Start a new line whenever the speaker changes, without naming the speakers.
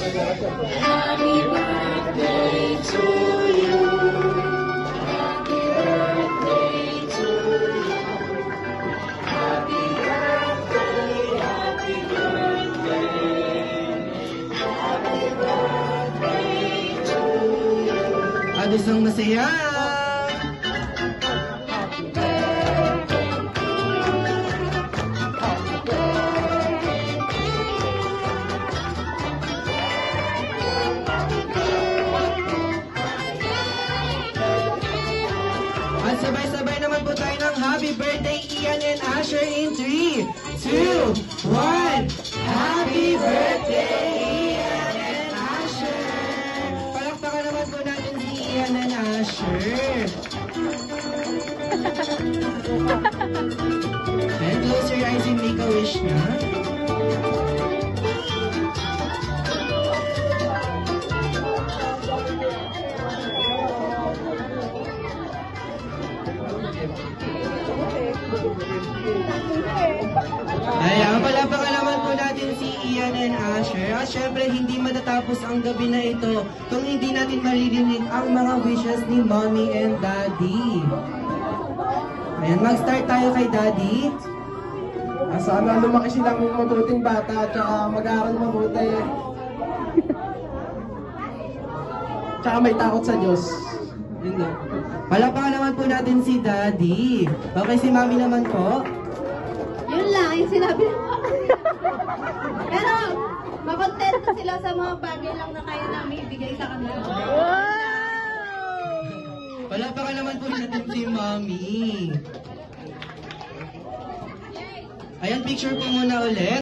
Happy birthday to you. Happy birthday to you. Happy birthday, happy birthday. Happy birthday to you.
Adusang masaya! At sabay-sabay naman po tayo ng happy birthday, Ian and Asher in 3, 2, 1. Happy birthday, Ian and Asher! Palakpakan naman po natin si Ian and Asher. And close your eyes and make a wish na. Ayan, palapakan naman po natin si Ian and Asher. At syempre, hindi matatapos ang gabi na ito kung hindi natin maririnig ang mga wishes ni Mommy and Daddy. Ayan, mag-start tayo kay Daddy.
Sana lumaki silang mabuting bata at saka mag-aaral mabuti. Tsaka may takot sa Diyos.
Hindi. Palapakan naman po natin si Daddy. Okay, si Mommy naman po.
Yun lang, yung sinabi mo. Pero, makontento sila sa mga bagay lang na kaya namin ibigay sa kanila.
Palapakan naman po natin si Mommy. Ayan, picture po muna ulit.